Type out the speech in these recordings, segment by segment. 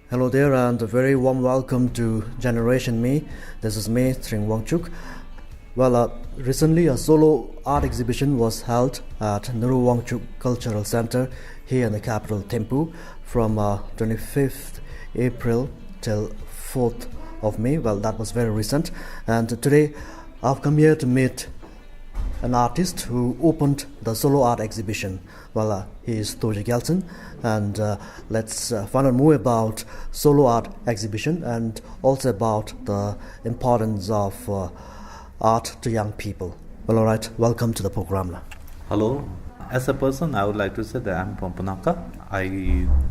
Hello there and a very warm welcome to Generation Me. This is me, Wangchuk. Recently a solo art exhibition was held at Nehru-Wangchuck Cultural Centre here in the capital Thimphu from 25th April till 4th of May. Well, that was very recent. And today I've come here to meet an artist who opened the solo art exhibition. He is Dorji Gyeltshen, and let's find out more about solo art exhibition and also about the importance of art to young people. Well, all right, welcome to the program. Hello. As a person, I would like to say that I'm from Punaka. I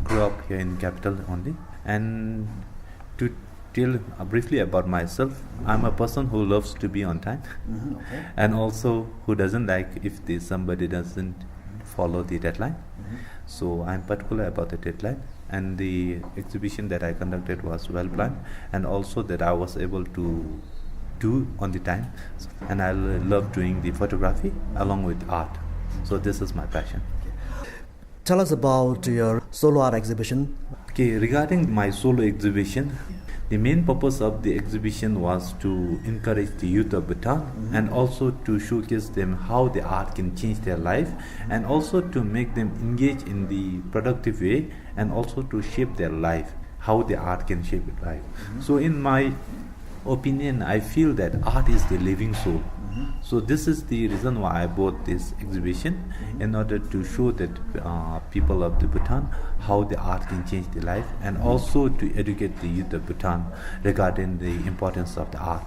grew up here in capital only. And to tell briefly about myself, I'm a person who loves to be on time, and also who doesn't like if somebody doesn't follow the deadline. So I'm particular about the deadline, and the exhibition that I conducted was well planned, and also that I was able to do on the time. And I love doing the photography along with art. So this is my passion. Tell us about your solo art exhibition. Okay, regarding my solo exhibition, the main purpose of the exhibition was to encourage the youth of Bhutan and also to showcase them how the art can change their life, and also to make them engage in the productive way, and also to shape their life, how the art can shape their life. So in my opinion, I feel that art is the living soul. So this is the reason why I bought this exhibition, in order to show that people of the Bhutan how the art can change their life, and also to educate the youth of Bhutan regarding the importance of the art.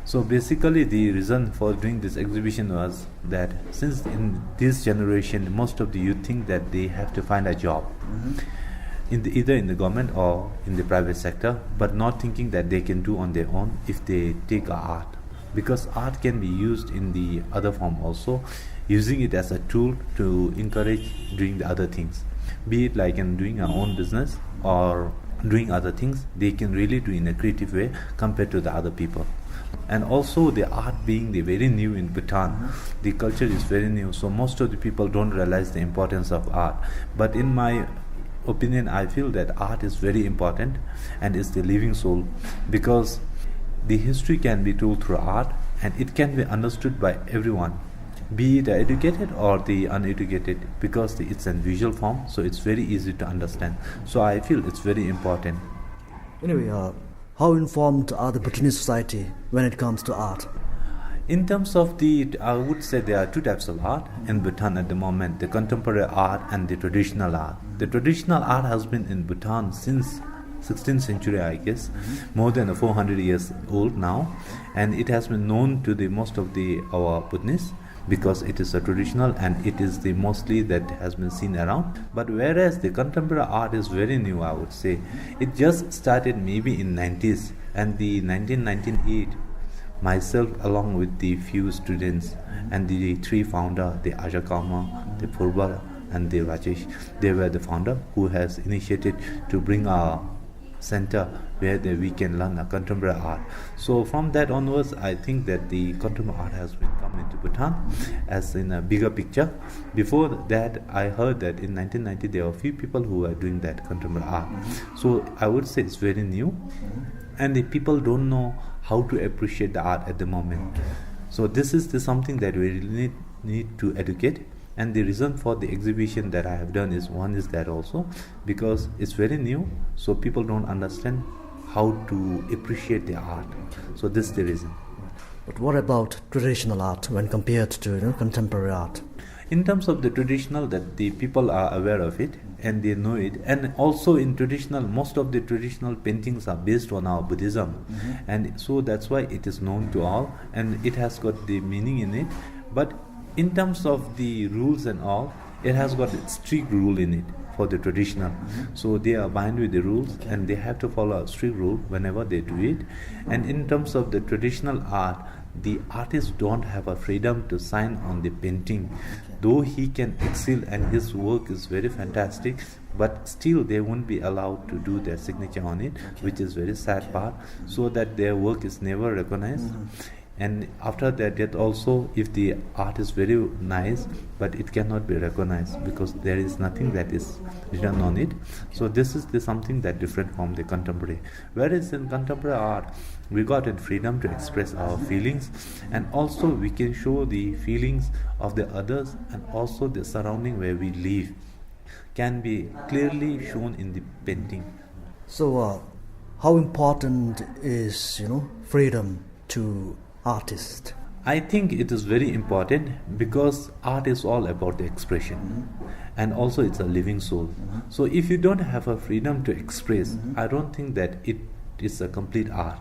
So basically the reason for doing this exhibition was that since in this generation most of the youth think that they have to find a job either in the government or in the private sector, but not thinking that they can do on their own if they take art. Because art can be used in the other form also, using it as a tool to encourage doing the other things, be it like in doing our own business or doing other things. They can really do in a creative way compared to the other people. And also the art being the very new in Bhutan, the culture is very new, so most of the people don't realize the importance of art. But in my opinion, I feel that art is very important and is the living soul, because the history can be told through art, and it can be understood by everyone, be it educated or the uneducated, because it's in visual form, so it's very easy to understand. So I feel it's very important. Anyway, how informed are the Bhutanese society when it comes to art? In terms of I would say there are two types of art in Bhutan at the moment: the contemporary art and the traditional art. The traditional art has been in Bhutan since 16th century, I guess, more than 400 years old now, and it has been known to the most of our Bhutanese, because it is a traditional and it is the mostly that has been seen around. But whereas the contemporary art is very new, I would say, it just started maybe in 90s, and the 1998, myself along with the few students and the three founder, the Ajakama, the Purba and the Rajesh, they were the founder who has initiated to bring our center where we can learn a contemporary art. So from that onwards, I think that the contemporary art has been come into Bhutan as in a bigger picture. Before that, I heard that in 1990 there were few people who were doing that contemporary art. So I would say it's very new, and the people don't know how to appreciate the art at the moment. So this is something that we really need to educate. And the reason for the exhibition that I have done is that also because it's very new, so people don't understand how to appreciate the art. So this is the reason. But what about traditional art when compared to contemporary art? In terms of the traditional, that the people are aware of it and they know it, and also in traditional, most of the traditional paintings are based on our Buddhism, and so that's why it is known to all and it has got the meaning in it. But in terms of the rules and all, it has got a strict rule in it for the traditional. So they are bound with the rules, and they have to follow a strict rule whenever they do it. And in terms of the traditional art, the artist don't have a freedom to sign on the painting, though he can excel and his work is very fantastic, but still they won't be allowed to do their signature on it, which is very sad part, so that their work is never recognized. And after their death also, if the art is very nice, but it cannot be recognized because there is nothing that is written on it. So this is something that different from the contemporary. Whereas in contemporary art, we got a freedom to express our feelings, and also we can show the feelings of the others, and also the surrounding where we live can be clearly shown in the painting. So, how important is freedom to artists? I think it is very important because art is all about the expression, and also it's a living soul. So if you don't have a freedom to express, I don't think that it is a complete art,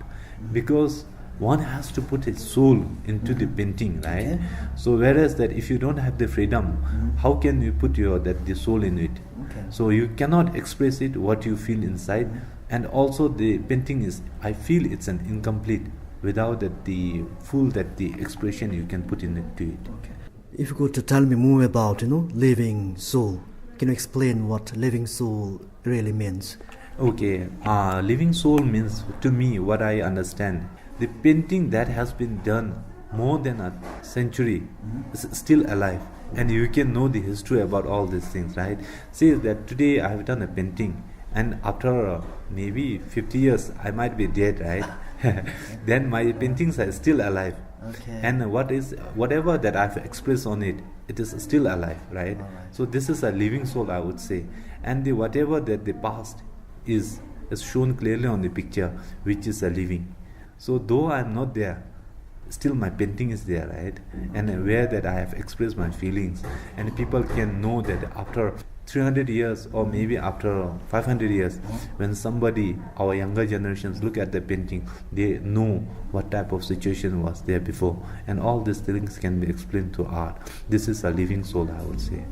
because one has to put his soul into the painting, right? Okay. So whereas that if you don't have the freedom, how can you put the soul in it? Okay. So you cannot express it what you feel inside, and also the painting is, I feel it's an incomplete without the expression you can put into it. Okay. If you could tell me more about living soul, can you explain what living soul really means? Okay, living soul means, to me, what I understand, the painting that has been done more than a century is still alive, and you can know the history about all these things, right? Say that today I have done a painting, and after maybe 50 years I might be dead, right? Then my paintings are still alive. Okay. And whatever that I've expressed on it, it is still alive, right? All right. So this is a living soul, I would say. And whatever that the past is shown clearly on the picture, which is a living. So though I'm not there, still my painting is there, right? And aware that I have expressed my feelings, and people can know that after 300 years or maybe after 500 years, when somebody, our younger generations, look at the painting, they know what type of situation was there before, and all these things can be explained to art. This is a living soul, I would say.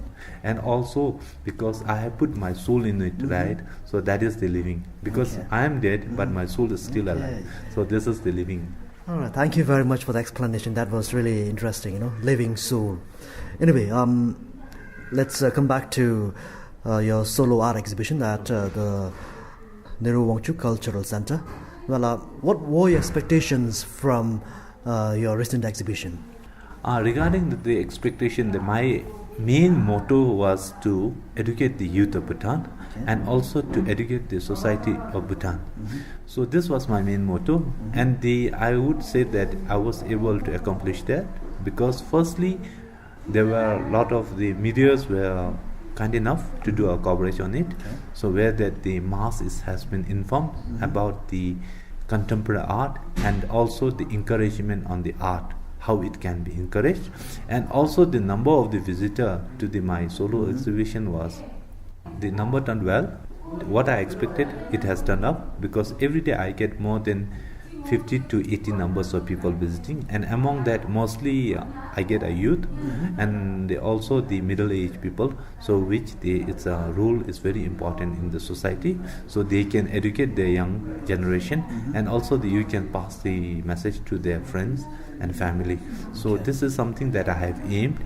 And also because I have put my soul in it, right? So that is the living, because I am dead, but my soul is still alive. So this is the living. All right, thank you very much for the explanation. That was really interesting, living soul. Anyway, let's come back to your solo art exhibition at the Nehru-Wangchuck Cultural Centre. Well, what were your expectations from your recent exhibition? Regarding the expectation, my main motto was to educate the youth of Bhutan, and also to educate the society of Bhutan. So this was my main motto, and I would say that I was able to accomplish that, because firstly, there were a lot of the medias were kind enough to do a coverage on it. So where that the mass has been informed about the contemporary art, and also the encouragement on the art, how it can be encouraged, and also the number of the visitor to my solo exhibition the number turned well. What I expected, it has turned up, because every day I get more than 50 to 80 numbers of people visiting, and among that mostly I get a youth, and also the middle-aged people, so its a role is very important in the society, so they can educate the young generation, and also you can pass the message to their friends and family. So this is something that I have aimed,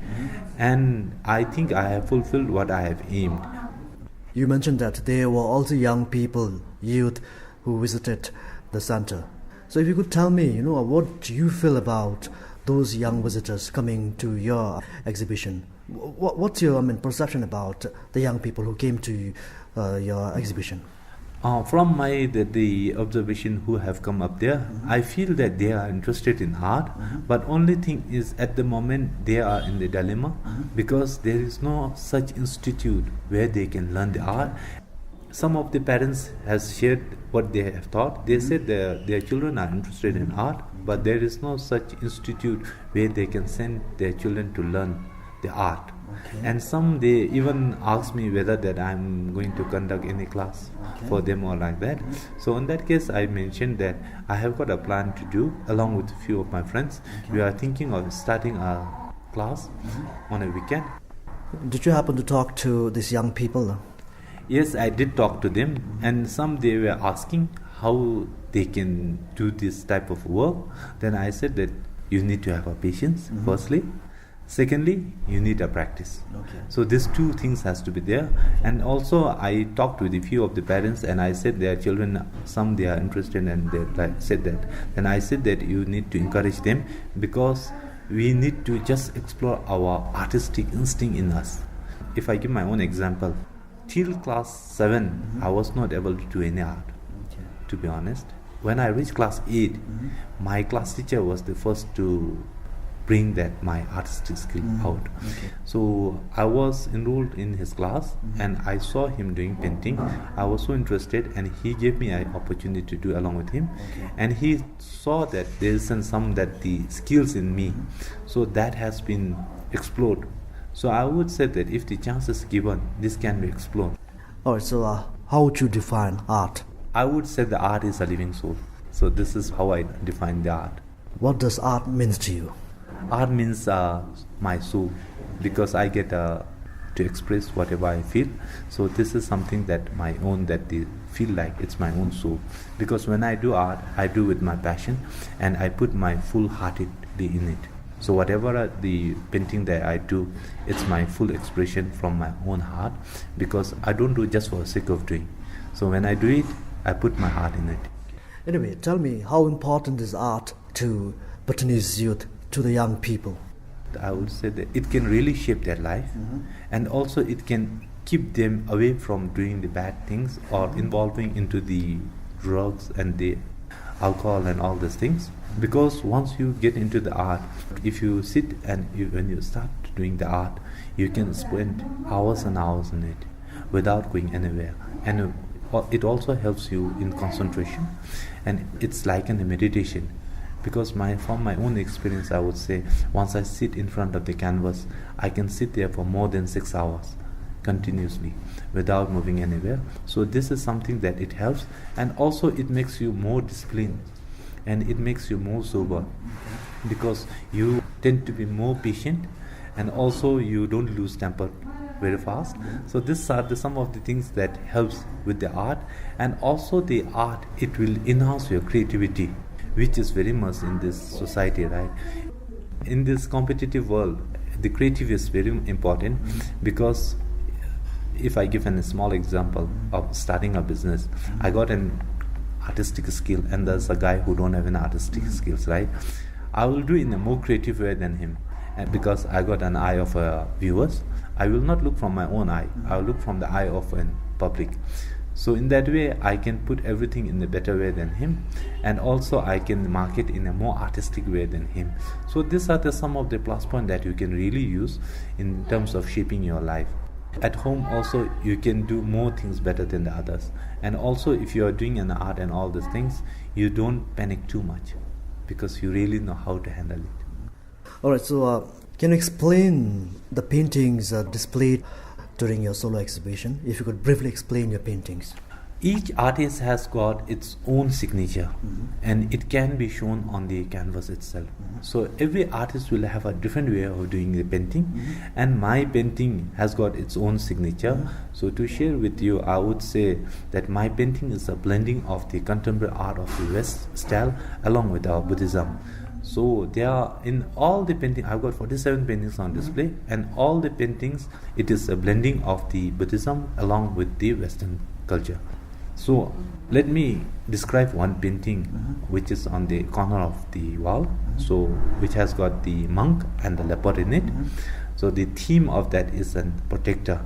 and I think I have fulfilled what I have aimed. You mentioned that there were also young people, youth, who visited the center. So if you could tell me, what do you feel about those young visitors coming to your exhibition? What's your perception about the young people who came to your exhibition? From the observation who have come up there, I feel that they are interested in art, but only thing is, at the moment they are in the dilemma, because there is no such institute where they can learn the art. Some of the parents has shared what they have thought. They said their children are interested in art, but there is no such institute where they can send their children to learn the art. And some, they even ask me whether that I'm going to conduct any class for them or like that. So in that case, I mentioned that I have got a plan to do along with a few of my friends. We are thinking of starting a class on a weekend. Did you happen to talk to these young people? Yes, I did talk to them, and some they were asking how they can do this type of work. Then I said that you need to have a patience, firstly. Secondly, you need a practice. Okay. So these two things has to be there. And also I talked with a few of the parents and I said their children, some they are interested and they said that. And I said that you need to encourage them because we need to just explore our artistic instinct in us. If I give my own example, till class 7, I was not able to do any art, to be honest. When I reached class 8, my class teacher was the first to bring that my artistic skill out. Okay. So I was enrolled in his class and I saw him doing painting. I was so interested and he gave me an opportunity to do along with him. Okay. And he saw that there isn't some that the skills in me. So that has been explored. So I would say that if the chance is given, this can be explored. Alright, so how would you define art? I would say the art is a living soul. So this is how I define the art. What does art mean to you? Art means my soul, because I get to express whatever I feel. So this is something that my own, that they feel like it's my own soul. Because when I do art, I do with my passion and I put my full heartedly in it. So whatever the painting that I do, it's my full expression from my own heart, because I don't do it just for the sake of doing. So when I do it, I put my heart in it. Anyway, tell me, how important is art to Bhutanese youth, to the young people? I would say that it can really shape their life, and also it can keep them away from doing the bad things or involving into the drugs and the alcohol and all these things. Because once you get into the art, if you sit and when you start doing the art, you can spend hours and hours in it without going anywhere. And it also helps you in concentration, and it's like a meditation. Because from my own experience, I would say, once I sit in front of the canvas, I can sit there for more than 6 hours continuously without moving anywhere. So this is something that it helps, and also it makes you more disciplined and it makes you more sober, because you tend to be more patient, and also you don't lose temper very fast. So these are some of the things that helps with the art. And also the art, it will enhance your creativity, which is very much in this society, right? In this competitive world, the creative is very important, because if I give a small example of starting a business, I got an artistic skill and there's a guy who don't have any artistic skills, right? I will do in a more creative way than him, and because I got an eye of viewers, I will not look from my own eye, I will look from the eye of a public. So in that way, I can put everything in a better way than him, and also I can market in a more artistic way than him. So these are some of the plus points that you can really use in terms of shaping your life. At home also, you can do more things better than the others. And also, if you are doing an art and all these things, you don't panic too much, because you really know how to handle it. Alright, so can you explain the paintings displayed during your solo exhibition? If you could briefly explain your paintings. Each artist has got its own signature, and it can be shown on the canvas itself. So every artist will have a different way of doing the painting, and my painting has got its own signature. So to share with you, I would say that my painting is a blending of the contemporary art of the West style along with our Buddhism. So they are in all the paintings. I've got 47 paintings on display, and all the paintings, it is a blending of the Buddhism along with the Western culture. So let me describe one painting which is on the corner of the wall, so which has got the monk and the leopard in it. So the theme of that is a protector.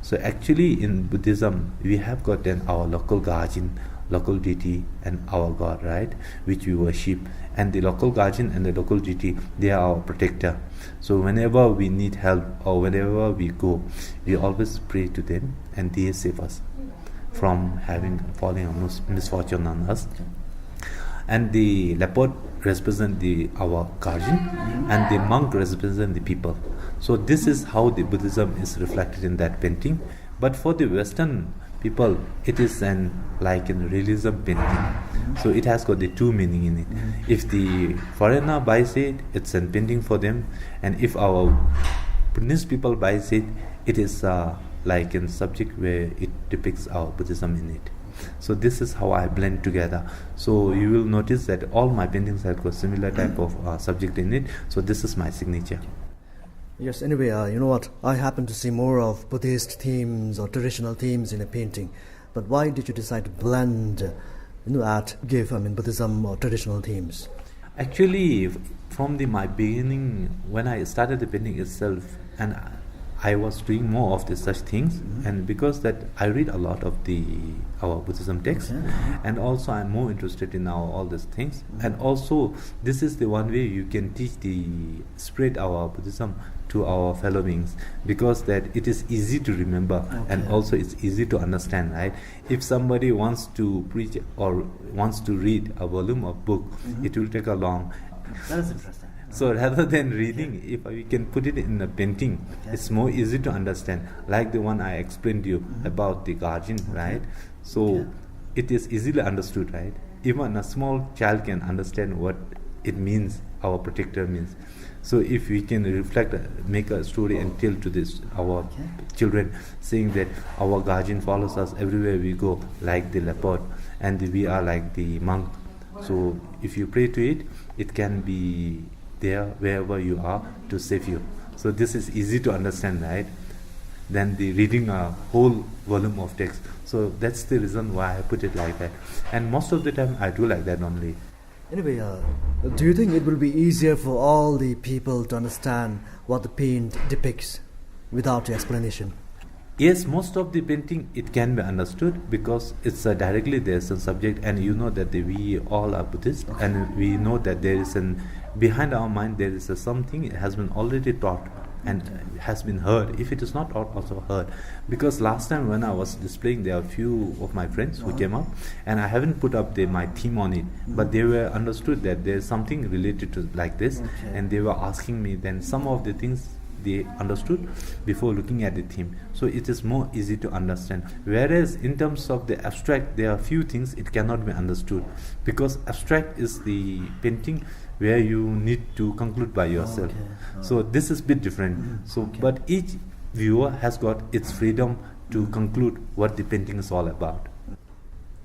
So actually in Buddhism, we have got our local guardian, local deity, and our God, right, which we worship. And the local guardian and the local deity, they are our protector. So whenever we need help or whenever we go, we always pray to them, and they save us from falling a misfortune on us. And the leopard represent our guardian, and the monk represent the people. So this is how the Buddhism is reflected in that painting. But for the Western people, it is like a realism painting. So it has got the two meaning in it. If the foreigner buys it, it's a painting for them, and if our Buddhist people buys it, it is like a subject where it depicts our Buddhism in it. So this is how I blend together. So you will notice that all my paintings have got similar type of subject in it. So this is my signature. Yes, anyway, you know what? I happen to see more of Buddhist themes or traditional themes in a painting. But why did you decide to blend, Buddhism or traditional themes? Actually, from my beginning, when I started the painting itself, and I was doing more of such things, and because that I read a lot of our Buddhism texts, and also I'm more interested in all these things, and also this is the one way you can spread our Buddhism to our fellow beings, because that it is easy to remember, and also it's easy to understand, right? If somebody wants to preach or wants to read a volume of book, it will take a long. That is interesting. So rather than reading, if we can put it in a painting, it's more easy to understand. Like the one I explained to you about the guardian, right? So it is easily understood, right? Even a small child can understand what it means, our protector means. So if we can make a story and tell to our children, saying that our guardian follows us everywhere we go, like the leopard, and we are like the monk. So if you pray to it, it can be there wherever you are to save you. So this is easy to understand, right? Than the reading a whole volume of text. So that's the reason why I put it like that. And most of the time I do like that only. Anyway, do you think it will be easier for all the people to understand what the paint depicts without the explanation? Yes, most of the painting it can be understood because it's directly there's a subject, and you know that we all are Buddhist, and we know that there is behind our mind there is something it has been already taught and has been heard. If it is not taught, also heard. Because last time when I was displaying, there are a few of my friends who came up, and I haven't put up my theme on it, but they were understood that there is something related to like this, and they were asking me then some of the things they understood before looking at the theme. So it is more easy to understand. Whereas in terms of the abstract, there are few things it cannot be understood, because abstract is the painting where you need to conclude by yourself. So this is a bit different. But each viewer has got its freedom to conclude what the painting is all about.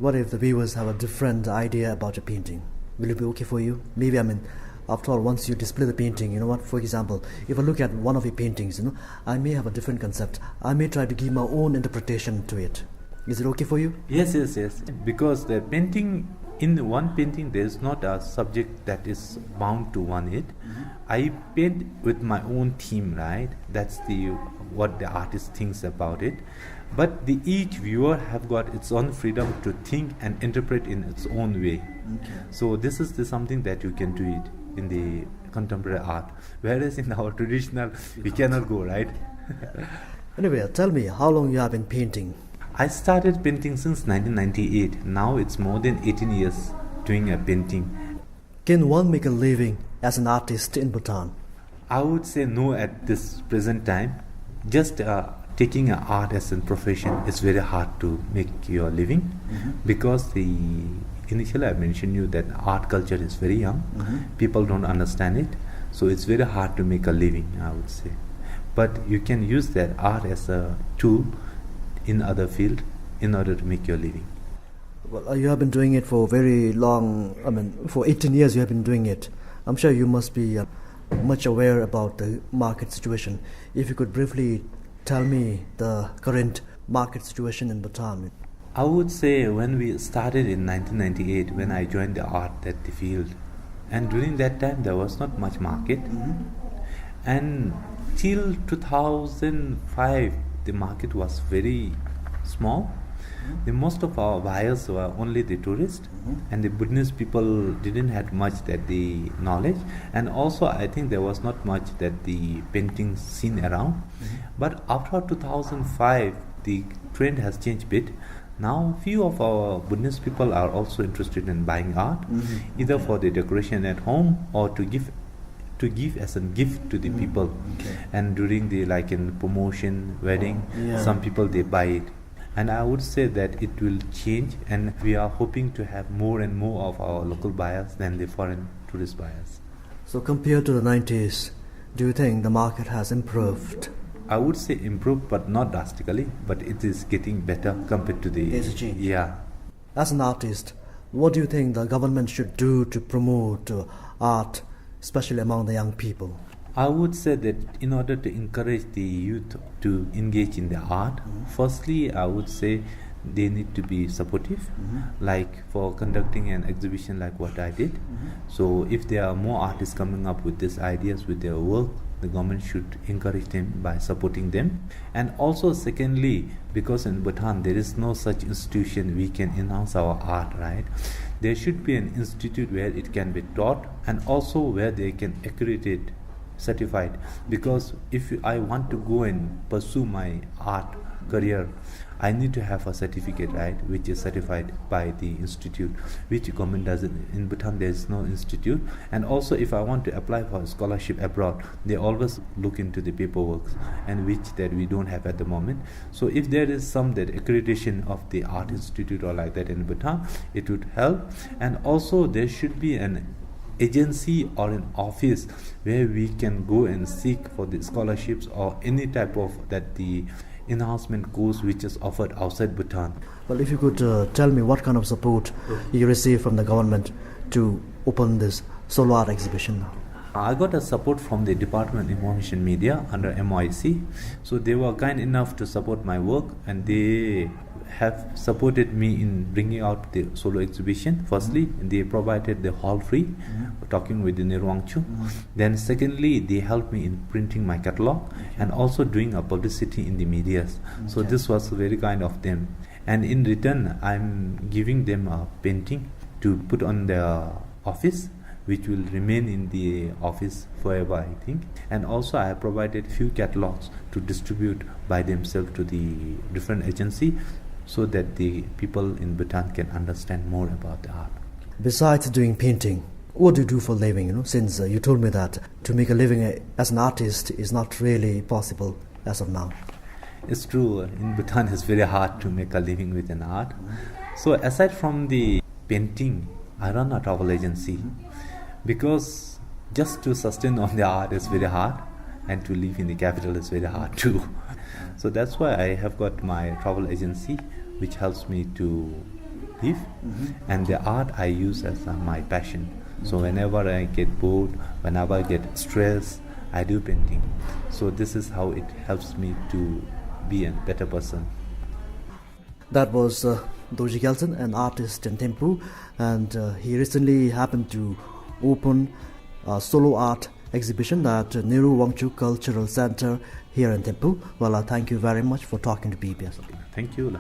What if the viewers have a different idea about a painting? Will it be okay for you? Maybe, after all, once you display the painting, for example, if I look at one of your paintings, I may have a different concept. I may try to give my own interpretation to it. Is it okay for you? Yes. Because the painting, in one painting, there is not a subject that is bound to one it. I paint with my own theme, right? That's what the artist thinks about it. But each viewer have got its own freedom to think and interpret in its own way. So this is something that you can do it in the contemporary art, whereas in our traditional we cannot go, right? Anyway, tell me, how long you have been painting? I started painting since 1998. Now it's more than 18 years doing a painting. Can one make a living as an artist in Bhutan? I would say no at this present time. Just taking art as a profession is very hard to make your living, because initially I mentioned you that art culture is very young. People don't understand it, so it's very hard to make a living, I would say. But you can use that art as a tool in other field in order to make your living. Well, you have been doing it for very long. For 18 years you have been doing it. I'm sure you must be much aware about the market situation. If you could briefly tell me the current market situation in Bhutan. I would say when we started in 1998, when I joined the art at the field, and during that time there was not much market, and till 2005 the market was very small. The most of our buyers were only the tourists, and the Buddhist people didn't have much that the knowledge, and also I think there was not much that the painting seen around. But after 2005 the trend has changed a bit. Now few of our Buddhist people are also interested in buying art, either for the decoration at home or to give as a gift to the people. And during in promotion, wedding, some people they buy it. And I would say that it will change, and we are hoping to have more and more of our local buyers than the foreign tourist buyers. So compared to the 90s, do you think the market has improved? I would say improved, but not drastically, but it is getting better compared to the... There's a change. Yeah. As an artist, what do you think the government should do to promote art, especially among the young people? I would say that in order to encourage the youth to engage in the art, firstly, I would say they need to be supportive, like for conducting an exhibition like what I did. So if there are more artists coming up with these ideas with their work, the government should encourage them by supporting them. And also secondly, because in Bhutan there is no such institution we can enhance our art, right? There should be an institute where it can be taught, and also where they can accredit, certified. Because if I want to go and pursue my art career, I need to have a certificate, right, which is certified by the institute, which government doesn't. In Bhutan there is no institute. And also if I want to apply for a scholarship abroad, they always look into the paperwork, and which that we don't have at the moment. So if there is some that accreditation of the art institute or like that in Bhutan, it would help. And also there should be an agency or an office where we can go and seek for the scholarships or any type of that the enhancement course which is offered outside Bhutan. Well, if you could tell me what kind of support you receive from the government to open this solo art exhibition. I got a support from the Department of Information Media under MIC. So they were kind enough to support my work, and they have supported me in bringing out the solo exhibition. Firstly, they provided the hall free, talking with the Nehru-Wangchuck. Then secondly, they helped me in printing my catalog and also doing a publicity in the medias. So this was very kind of them. And in return, I'm giving them a painting to put on their office, which will remain in the office forever, I think. And also I have provided few catalogs to distribute by themselves to the different agency, so that the people in Bhutan can understand more about the art. Besides doing painting, what do you do for a living? Since you told me that to make a living as an artist is not really possible as of now. It's true, in Bhutan it's very hard to make a living with an art. So aside from the painting, I run a travel agency, because just to sustain on the art is very hard, and to live in the capital is very hard too. So that's why I have got my travel agency, which helps me to live. And the art I use as my passion. So whenever I get bored, whenever I get stressed, I do painting. So this is how it helps me to be a better person. That was Dorji Gyeltshen, an artist in Thimphu, and he recently happened to open a solo art exhibition at Nehru-Wangchuck Cultural Centre here in Thimphu. Well, thank you very much for talking to PBS. Thank you.